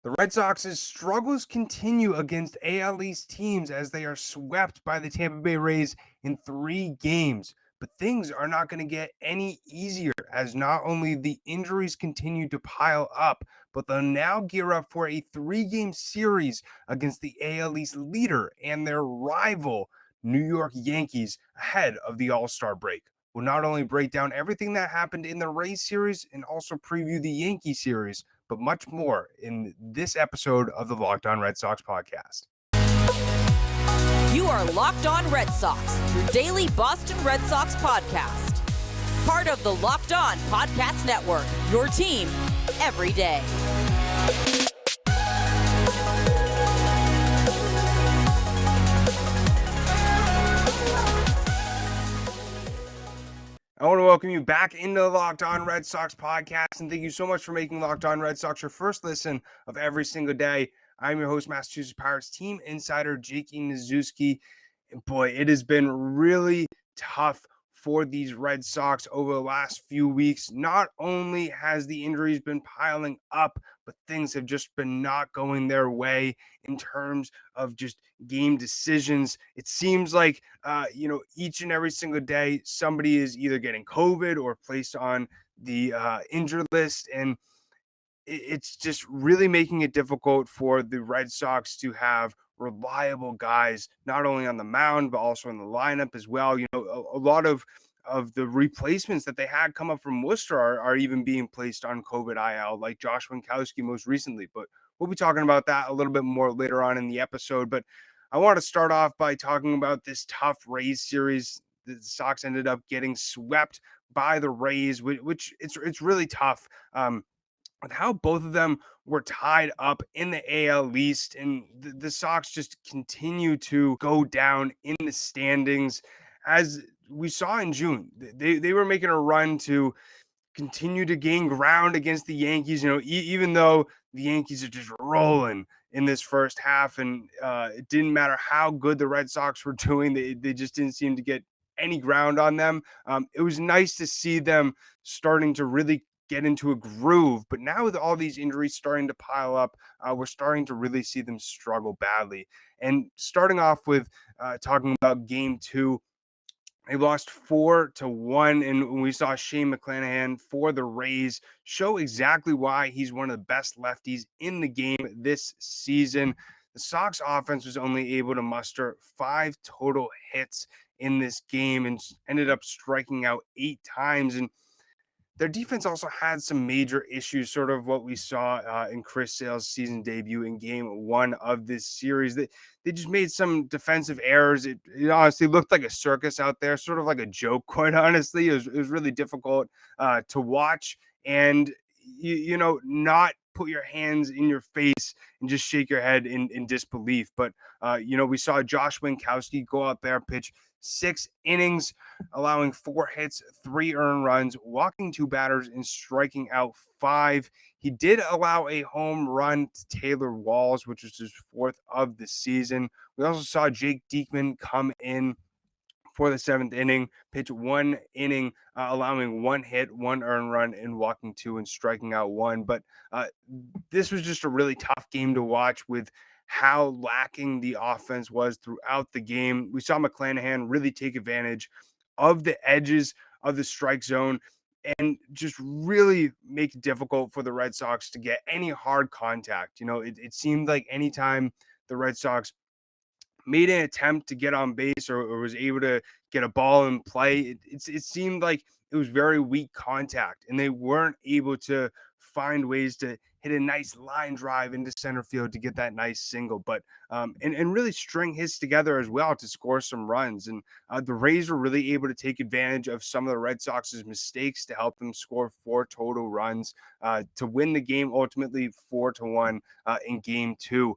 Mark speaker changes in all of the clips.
Speaker 1: The Red Sox's struggles continue against AL East teams as they are swept by the Tampa Bay Rays in 3 games. But things are not going to get any easier as not only the injuries continue to pile up, but they'll now gear up for a 3-game series against the AL East leader and their rival, New York Yankees, ahead of the All-Star break. We'll not only break down everything that happened in the Rays series and also preview the Yankee series, but much more in this episode of the Locked On Red Sox podcast.
Speaker 2: You are Locked On Red Sox, your daily Boston Red Sox podcast. Part of the Locked On Podcast Network, your team every day.
Speaker 1: I want to welcome you back into the Locked On Red Sox podcast, and thank you so much for making Locked On Red Sox your first listen of every single day. I'm your host, Massachusetts Pirates team insider Jake Ignaszewski. And boy, it has been really tough for these Red Sox over the last few weeks. Not only has the injuries been piling up, but things have just been not going their way in terms of just game decisions. It seems like, each and every single day, somebody is either getting COVID or placed on the injured list. And it's just really making it difficult for the Red Sox to have reliable guys, not only on the mound, but also in the lineup as well. You know, a lot of the replacements that they had come up from Worcester are even being placed on COVID IL, like Josh Winkowski most recently. But we'll be talking about that a little bit more later on in the episode. But I want to start off by talking about this tough Rays series. The Sox ended up getting swept by the Rays, which it's really tough. With how both of them were tied up in the AL East, and the Sox just continue to go down in the standings. As we saw in June, they were making a run to continue to gain ground against the Yankees, even though the Yankees are just rolling in this first half, and it didn't matter how good the Red Sox were doing. They just didn't seem to get any ground on them. It was nice to see them starting to really get into a groove, but now with all these injuries starting to pile up, we're starting to really see them struggle badly. And starting off with talking about game 2, they lost 4-1, and we saw Shane McClanahan for the Rays show exactly why he's one of the best lefties in the game this season. The Sox offense was only able to muster 5 total hits in this game and ended up striking out 8 times. And their defense also had some major issues, sort of what we saw in Chris Sale's season debut in game 1 of this series. They just made some defensive errors. It honestly looked like a circus out there, sort of like a joke, quite honestly. It was really difficult to watch and, not put your hands in your face and just shake your head in disbelief. But, we saw Josh Winkowski go out there, pitch 6 innings, allowing 4 hits, 3 earned runs, walking 2 batters, and striking out 5. He did allow a home run to Taylor Walls, which was his 4th of the season. We also saw Jake Diekman come in for the 7th inning, pitch 1 inning, allowing 1 hit, 1 earned run, and walking 2 and striking out 1. But this was just a really tough game to watch with how lacking the offense was throughout the game. We saw McClanahan really take advantage of the edges of the strike zone and just really make it difficult for the Red Sox to get any hard contact. It seemed like anytime the Red Sox made an attempt to get on base or was able to get a ball in play, it seemed like it was very weak contact, and they weren't able to find ways to hit a nice line drive into center field to get that nice single, but and really string hits together as well to score some runs. And the Rays were really able to take advantage of some of the Red Sox's mistakes to help them score 4 total runs to win the game, ultimately 4-1 in game 2.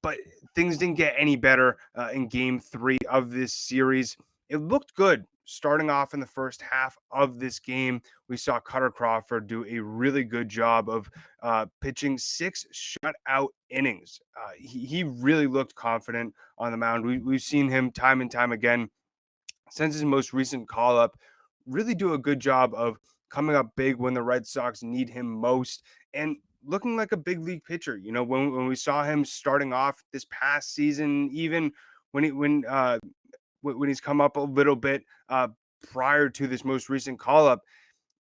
Speaker 1: But things didn't get any better in game 3 of this series. It looked good starting off in the first half of this game. We saw Kutter Crawford do a really good job of pitching 6 shutout innings. He really looked confident on the mound. We've seen him time and time again since his most recent call-up really do a good job of coming up big when the Red Sox need him most. And looking like a big league pitcher. When we saw him starting off this past season, even when he when he's come up a little bit prior to this most recent call up,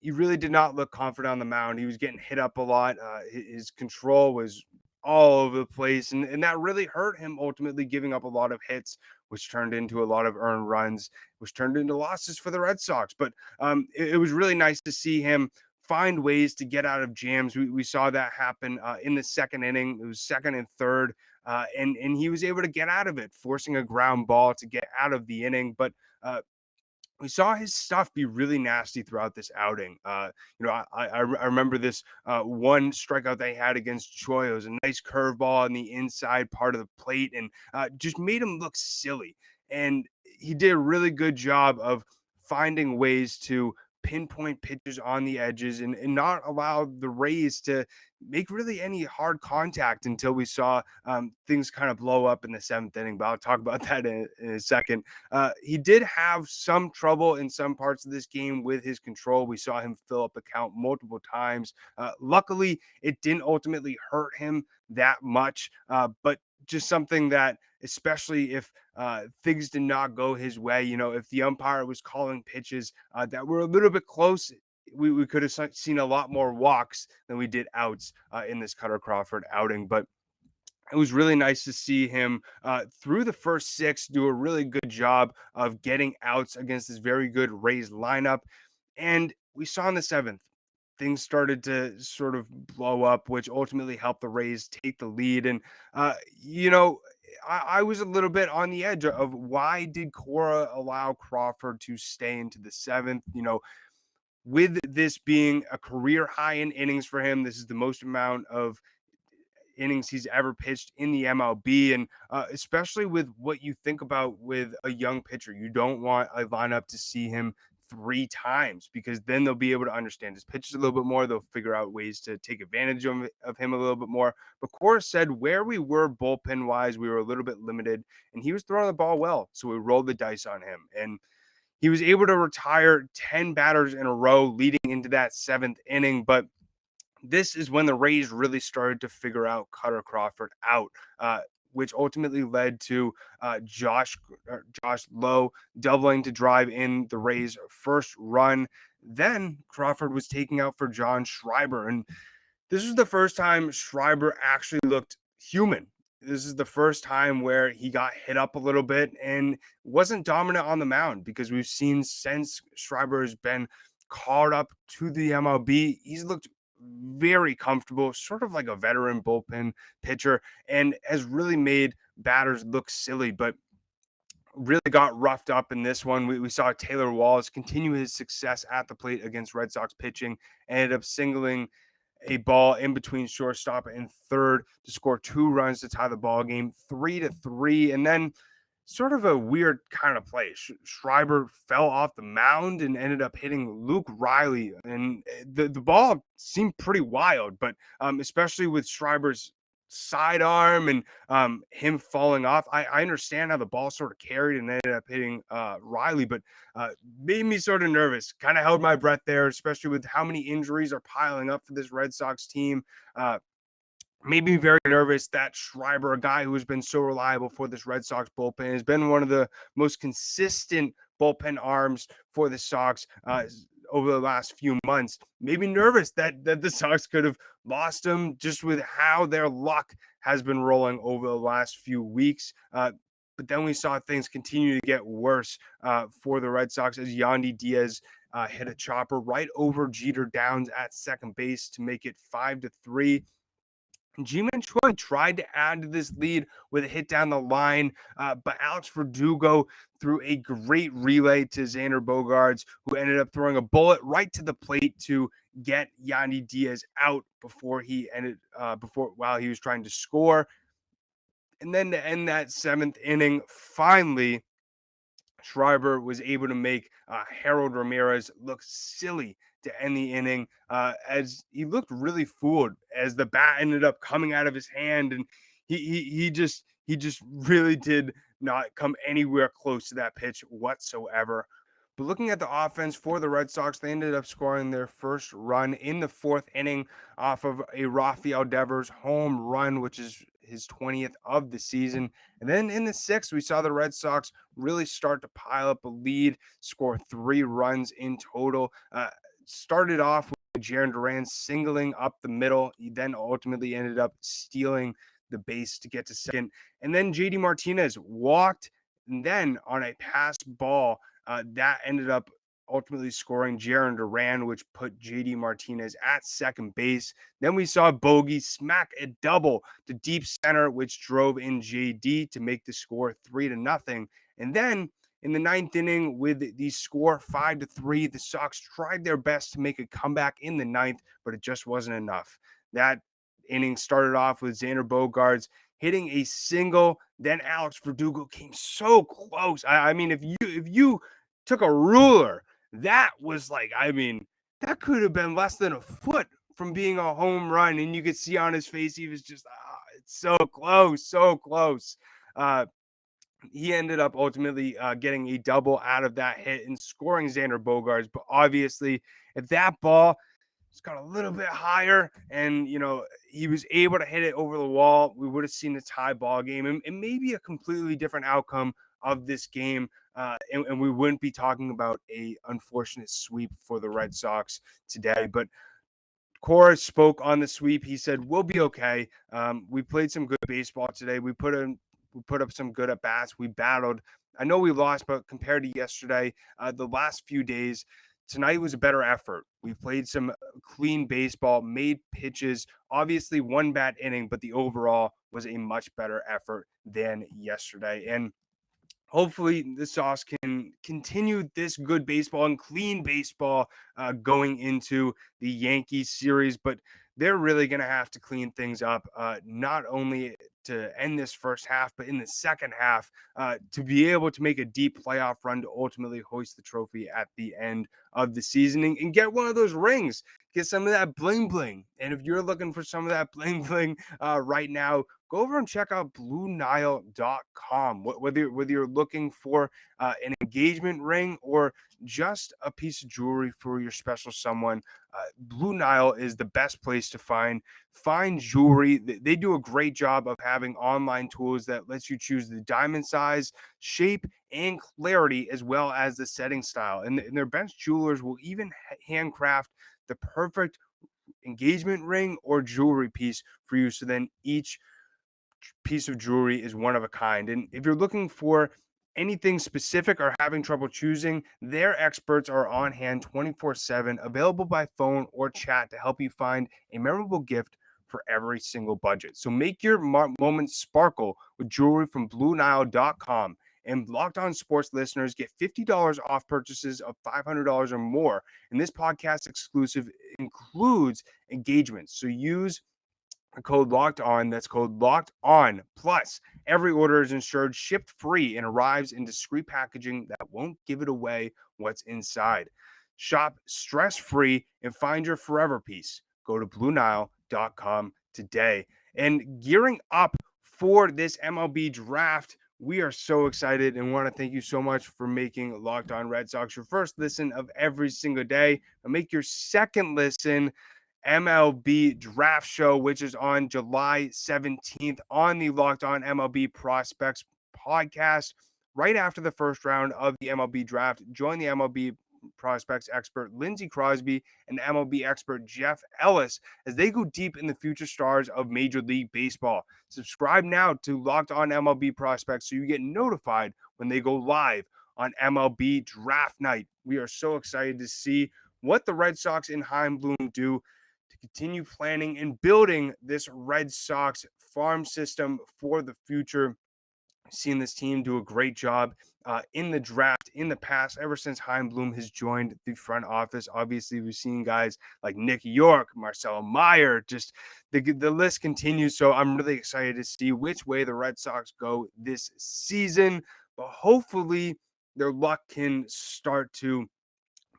Speaker 1: he really did not look confident on the mound. He was getting hit up a lot. His control was all over the place, and that really hurt him, ultimately giving up a lot of hits, which turned into a lot of earned runs, which turned into losses for the Red Sox. But it was really nice to see him find ways to get out of jams. We saw that happen in the second inning. It was second and third, and he was able to get out of it, forcing a ground ball to get out of the inning. But we saw his stuff be really nasty throughout this outing. I remember this one strikeout they had against Choi. It was a nice curveball on the inside part of the plate, and just made him look silly. And he did a really good job of finding ways to pinpoint pitches on the edges, and not allow the Rays to make really any hard contact until we saw things kind of blow up in the seventh inning. But I'll talk about that in a second. He did have some trouble in some parts of this game with his control. We saw him fill up the count multiple times. Luckily, it didn't ultimately hurt him that much, but just something that, especially if things did not go his way, if the umpire was calling pitches that were a little bit close, we could have seen a lot more walks than we did outs in this Kutter Crawford outing. But it was really nice to see him through the first six do a really good job of getting outs against this very good Rays lineup. And we saw in the seventh, things started to sort of blow up, which ultimately helped the Rays take the lead. And, I was a little bit on the edge of, why did Cora allow Crawford to stay into the seventh? With this being a career high in innings for him, this is the most amount of innings he's ever pitched in the MLB. And especially with what you think about with a young pitcher, you don't want a lineup to see him three times, because then they'll be able to understand his pitches a little bit more. They'll figure out ways to take advantage of him a little bit more. But Cora said where we were bullpen wise, we were a little bit limited, and he was throwing the ball well. So we rolled the dice on him, and he was able to retire 10 batters in a row leading into that seventh inning. But this is when the Rays really started to figure out Kutter Crawford out, which ultimately led to Josh Lowe doubling to drive in the Rays' first run. Then Crawford was taking out for John Schreiber, and this was the first time Schreiber actually looked human. This is the first time where he got hit up a little bit and wasn't dominant on the mound, because we've seen since Schreiber has been called up to the MLB, he's looked very comfortable, sort of like a veteran bullpen pitcher, and has really made batters look silly, but really got roughed up in this one. We saw Taylor Wallace continue his success at the plate against Red Sox pitching, ended up singling a ball in between shortstop and third to score 2 runs to tie the ball game 3-3. And then sort of a weird kind of play. Schreiber fell off the mound and ended up hitting Luke Riley. And the ball seemed pretty wild, but especially with Schreiber's sidearm and him falling off, I understand how the ball sort of carried and ended up hitting Riley, but made me sort of nervous. Kind of held my breath there, especially with how many injuries are piling up for this Red Sox team. Made me very nervous that Schreiber, a guy who has been so reliable for this Red Sox bullpen, has been one of the most consistent bullpen arms for the Sox over the last few months. Made me nervous that the Sox could have lost him, just with how their luck has been rolling over the last few weeks. But then we saw things continue to get worse for the Red Sox as Yandy Diaz hit a chopper right over Jeter Downs at second base to make it 5-3. Ji-Man Choi tried to add to this lead with a hit down the line, but Alex Verdugo threw a great relay to Xander Bogaerts, who ended up throwing a bullet right to the plate to get Yandy Diaz out before he while he was trying to score. And then to end that seventh inning, finally, Schreiber was able to make Harold Ramirez look silly to end the inning, as he looked really fooled as the bat ended up coming out of his hand, and he just really did not come anywhere close to that pitch whatsoever. But looking at the offense for the Red Sox, they ended up scoring their first run in the fourth inning off of a Rafael Devers home run, which is his 20th of the season. And then in the sixth, we saw the Red Sox really start to pile up a lead, score 3 runs in total. Started off with Jarren Duran singling up the middle. He then ultimately ended up stealing the base to get to second. And then JD Martinez walked, and then on a passed ball, that ended up ultimately scoring Jarren Duran, which put JD Martinez at second base. Then we saw Bogey smack a double to deep center, which drove in JD to make the score 3-0. And then in the ninth inning, with the score 5-3, the Sox tried their best to make a comeback in the ninth, but it just wasn't enough. That inning started off with Xander Bogaerts hitting a single. Then Alex Verdugo came so close. I mean, if you took a ruler, that was like, I mean, that could have been less than a foot from being a home run, and you could see on his face he was just, it's so close, so close. He ended up ultimately getting a double out of that hit and scoring Xander Bogaerts. But obviously, if that ball just got a little bit higher and, he was able to hit it over the wall, we would have seen a tie ball game and maybe a completely different outcome of this game. And we wouldn't be talking about a unfortunate sweep for the Red Sox today. But Cora spoke on the sweep. He said, "We'll be okay. We played some good baseball today. We put up some good at bats. We battled. I know we lost, but compared to yesterday, the last few days, tonight was a better effort. We played some clean baseball, made pitches, obviously one bad inning, but the overall was a much better effort than yesterday." And hopefully the Sox can continue this good baseball and clean baseball going into the Yankees series. But they're really going to have to clean things up, not only to end this first half, but in the second half to be able to make a deep playoff run to ultimately hoist the trophy at the end of the season and get one of those rings, get some of that bling bling. And if you're looking for some of that bling bling right now, go over and check out BlueNile.com. Whether you're looking for an engagement ring or just a piece of jewelry for your special someone, Blue Nile is the best place to find jewelry. They do a great job of having online tools that lets you choose the diamond size, shape, and clarity, as well as the setting style. And their best jewelers will even handcraft the perfect engagement ring or jewelry piece for you. So then each piece of jewelry is one of a kind. And if you're looking for anything specific or having trouble choosing, their experts are on hand 24/7, available by phone or chat to help you find a memorable gift for every single budget. So make your moments sparkle with jewelry from BlueNile.com. And Locked On Sports listeners get $50 off purchases of $500 or more. And this podcast exclusive includes engagements. So use code Locked On. That's code Locked On. Plus, every order is insured, shipped free, and arrives in discreet packaging that won't give it away what's inside. Shop stress-free and find your forever piece. Go to BlueNile.com today. And gearing up for this MLB draft, we are so excited and want to thank you so much for making Locked On Red Sox your first listen of every single day. And make your second listen MLB Draft Show, which is on July 17th on the Locked On MLB Prospects podcast. Right after the first round of the MLB Draft, join the MLB Prospects expert Lindsey Crosby and MLB expert Jeff Ellis as they go deep in the future stars of Major League Baseball. Subscribe now to Locked On MLB Prospects so you get notified when they go live on MLB Draft Night. We are so excited to see what the Red Sox in Chaim Bloom do to continue planning and building this Red Sox farm system for the future. Seen this team do a great job in the draft in the past, ever since Chaim Bloom has joined the front office. Obviously, we've seen guys like Nick York, Marcelo Meyer, just the list continues. So I'm really excited to see which way the Red Sox go this season. But hopefully their luck can start to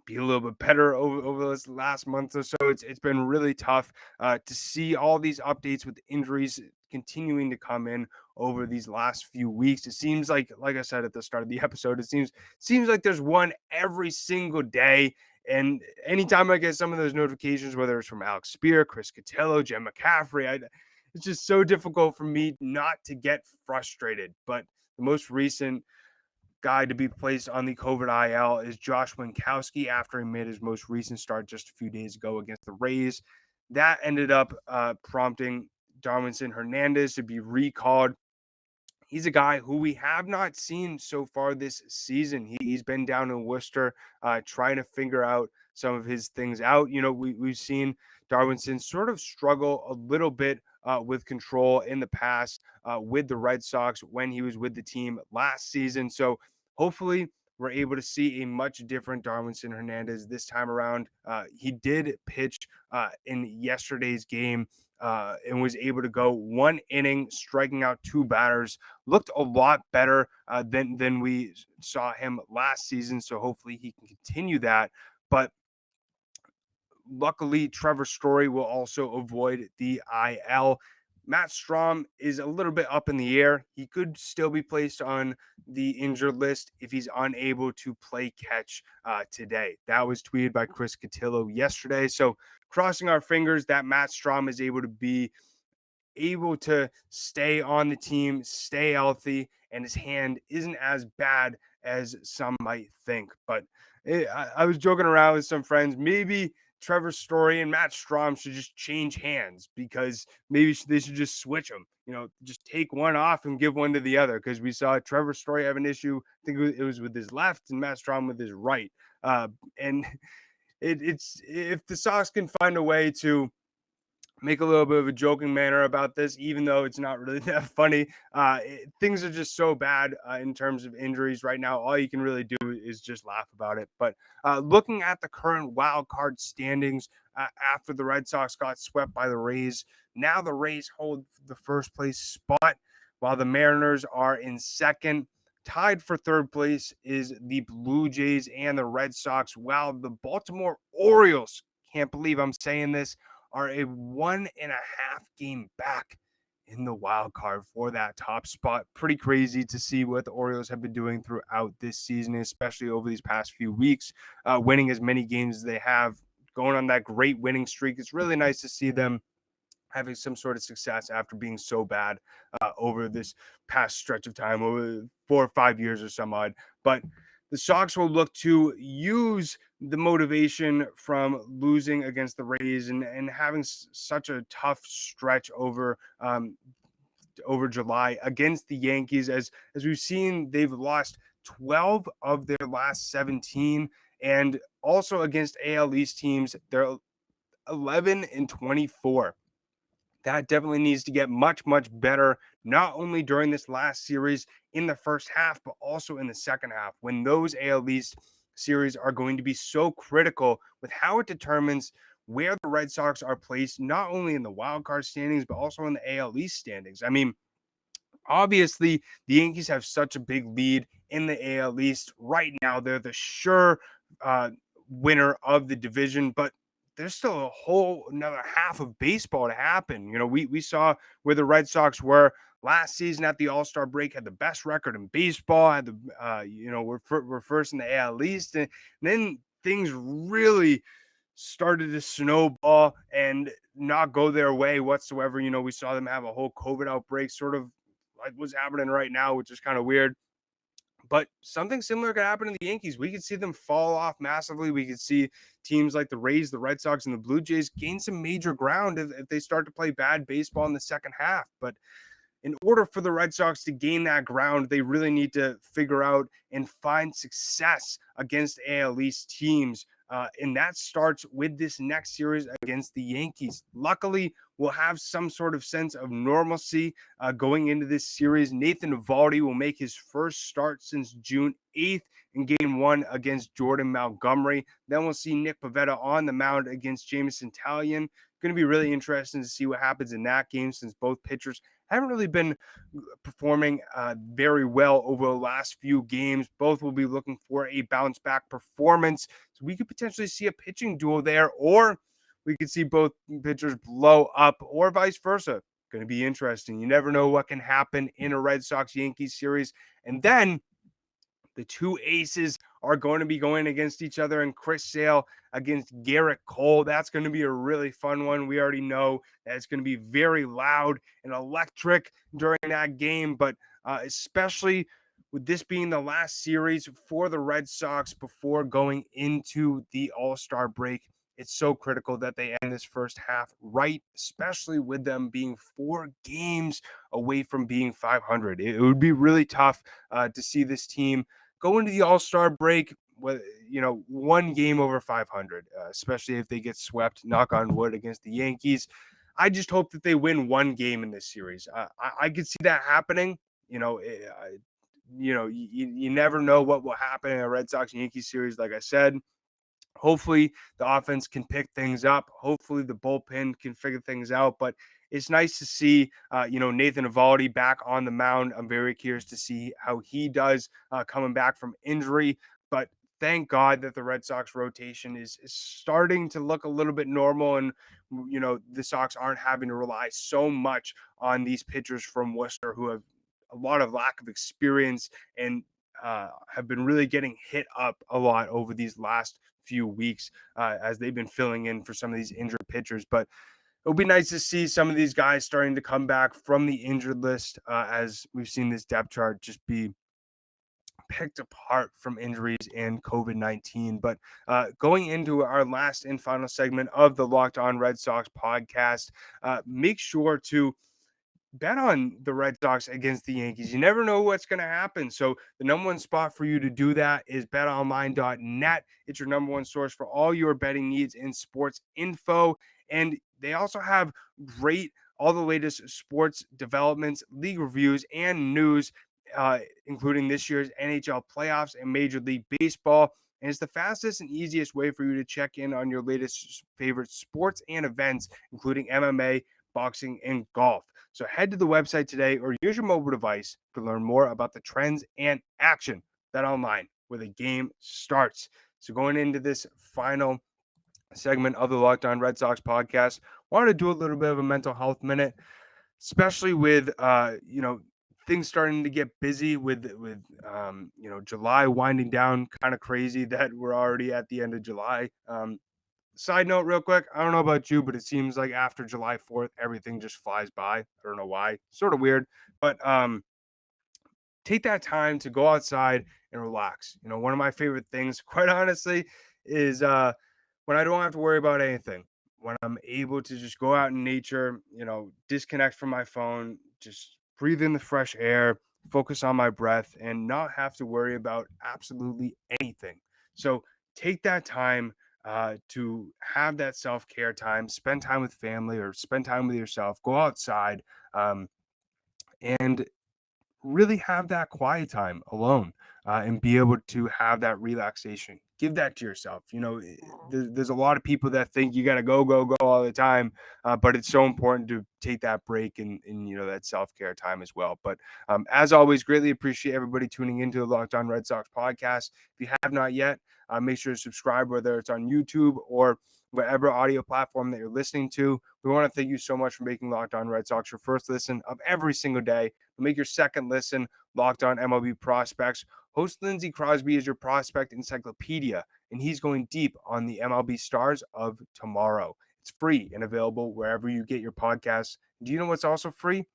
Speaker 1: be a little bit better over this last month or so. It's been really tough to see all these updates with injuries continuing to come in over these last few weeks. It seems like I said at the start of the episode, it seems like there's one every single day. And anytime I get some of those notifications, whether it's from Alex Spear, Chris Cotillo, Jen McCaffrey, it's just so difficult for me not to get frustrated. But the most recent guy to be placed on the COVID IL is Josh Winkowski after he made his most recent start just a few days ago against the Rays. That ended up prompting Darwinson Hernandez to be recalled. He's a guy who we have not seen so far this season. He's been down in Worcester trying to figure out some of his things out. We've seen Darwinson sort of struggle a little bit with control in the past with the Red Sox when he was with the team last season. So hopefully we're able to see a much different Darwinson Hernandez this time around. He did pitch in yesterday's game and was able to go 1 inning, striking out 2 batters. Looked a lot better than we saw him last season. So hopefully he can continue that. But luckily, Trevor Story will also avoid the IL. Matt Strahm is a little bit up in the air. He could still be placed on the injured list if he's unable to play catch today. That was tweeted by Chris Cotillo yesterday. So crossing our fingers that Matt Strahm is able to stay on the team, stay healthy, and his hand isn't as bad as some might think. But I was joking around with some friends. Maybe Trevor Story and Matt Strahm should just change hands, because maybe they should just switch them. Just take one off and give one to the other, because we saw Trevor Story have an issue. I think it was with his left and Matt Strahm with his right. And it's if the Sox can find a way to make a little bit of a joking manner about this, even though it's not really that funny. Things are just so bad in terms of injuries right now. All you can really do is just laugh about it. But looking at the current wild card standings after the Red Sox got swept by the Rays, now the Rays hold the first place spot while the Mariners are in second. Tied for third place is the Blue Jays and the Red Sox, while the Baltimore Orioles, can't believe I'm saying this, are a 1.5 game back in the wild card for that top spot. Pretty crazy to see what the Orioles have been doing throughout this season, especially over these past few weeks, winning as many games as they have, going on that great winning streak. It's really nice to see them having some sort of success after being so bad over this past stretch of time, over 4 or 5 years or some odd. But the Sox will look to use the motivation from losing against the Rays and having such a tough stretch over July against the Yankees. As we've seen, they've lost 12 of their last 17, and also against AL East teams, they're 11-24. That definitely needs to get much, much better, not only during this last series in the first half, but also in the second half, when those AL East series are going to be so critical with how it determines where the Red Sox are placed, not only in the wild card standings, but also in the AL East standings. I mean, obviously, the Yankees have such a big lead in the AL East right now. They're the sure winner of the division, but there's still a whole another half of baseball to happen. We saw where the Red Sox were last season at the All-Star break, had the best record in baseball, had we're first in the AL East, and then things really started to snowball and not go their way whatsoever. We saw them have a whole COVID outbreak, sort of like what's happening right now, which is kind of weird. But something similar could happen to the Yankees. We could see them fall off massively. We could see teams like the Rays, the Red Sox, and the Blue Jays gain some major ground if they start to play bad baseball in the second half. But in order for the Red Sox to gain that ground, they really need to figure out and find success against AL East teams. And that starts with this next series against the Yankees. Luckily, we'll have some sort of sense of normalcy going into this series. Nathan Eovaldi will make his first start since June 8th in Game 1 against Jordan Montgomery. Then we'll see Nick Pivetta on the mound against Jameson Taillon. going to be really interesting to see what happens in that game, since both pitchers haven't really been performing very well over the last few games. Both will be looking for a bounce back performance. So we could potentially see a pitching duel there, or we could see both pitchers blow up, or vice versa. Going to be interesting. You never know what can happen in a Red Sox Yankees series. And then the two aces are going to be going against each other, and Chris Sale against Garrett Cole. That's going to be a really fun one. We already know that it's going to be very loud and electric during that game, but especially with this being the last series for the Red Sox before going into the All-Star break, it's so critical that they end this first half right, especially with them being 4 games away from being 500. It would be really tough to see this team go into the All-Star break with, 1 game over 500, especially if they get swept, knock on wood, against the Yankees. I just hope that they win 1 game in this series. I could see that happening. You never know what will happen in a Red Sox Yankees series. Like I said, hopefully the offense can pick things up. Hopefully the bullpen can figure things out. But it's nice to see, Nathan Eovaldi back on the mound. I'm very curious to see how he does coming back from injury. But thank God that the Red Sox rotation is starting to look a little bit normal, and the Sox aren't having to rely so much on these pitchers from Worcester who have a lot of lack of experience and have been really getting hit up a lot over these last few weeks as they've been filling in for some of these injured pitchers. But it'll be nice to see some of these guys starting to come back from the injured list as we've seen this depth chart just be picked apart from injuries and COVID-19. But going into our last and final segment of the Locked On Red Sox podcast, make sure to bet on the Red Sox against the Yankees. You never know what's going to happen. So the number one spot for you to do that is betonline.net. It's your number one source for all your betting needs and sports info. And they also have all the latest sports developments, league reviews, and news, including this year's NHL playoffs and Major League Baseball. And it's the fastest and easiest way for you to check in on your latest favorite sports and events, including MMA, boxing, and golf. So head to the website today or use your mobile device to learn more about the trends and action that online where the game starts. So going into this final segment of the Locked On Red Sox podcast, wanted to do a little bit of a mental health minute, especially with things starting to get busy with July winding down, kind of crazy that we're already at the end of July. Side note real quick, I don't know about you, but it seems like after July 4th, everything just flies by. I don't know why. Sort of weird. But take that time to go outside and relax. One of my favorite things, quite honestly, is when I don't have to worry about anything. When I'm able to just go out in nature, disconnect from my phone, just breathe in the fresh air, focus on my breath, and not have to worry about absolutely anything. So take that time to have that self-care time, spend time with family or spend time with yourself, go outside, and really have that quiet time alone and be able to have that relaxation. Give that to yourself. There's a lot of people that think you got to go all the time, but it's so important to take that break and that self-care time as well. But as always, greatly appreciate everybody tuning into the Locked On Red Sox podcast. If you have not yet, make sure to subscribe, whether it's on YouTube or whatever audio platform that you're listening to. We want to thank you so much for making Locked On Red Sox your first listen of every single day. Make your second listen Locked On MLB Prospects. Host Lindsey Crosby is your prospect encyclopedia, and he's going deep on the MLB stars of tomorrow. It's free and available wherever you get your podcasts. Do you know what's also free?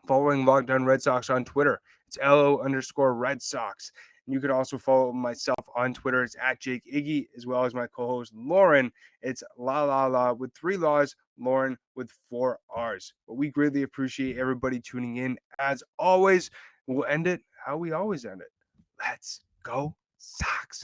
Speaker 1: Following Locked On Red Sox on Twitter. It's LO_Red Sox. And you can also follow myself on Twitter. It's at Jake Iggy, as well as my co-host Lauren. It's La with 3 laws, Lauren with 4 R's. But we greatly appreciate everybody tuning in. As always, we'll end it how we always end it. Let's go Sox.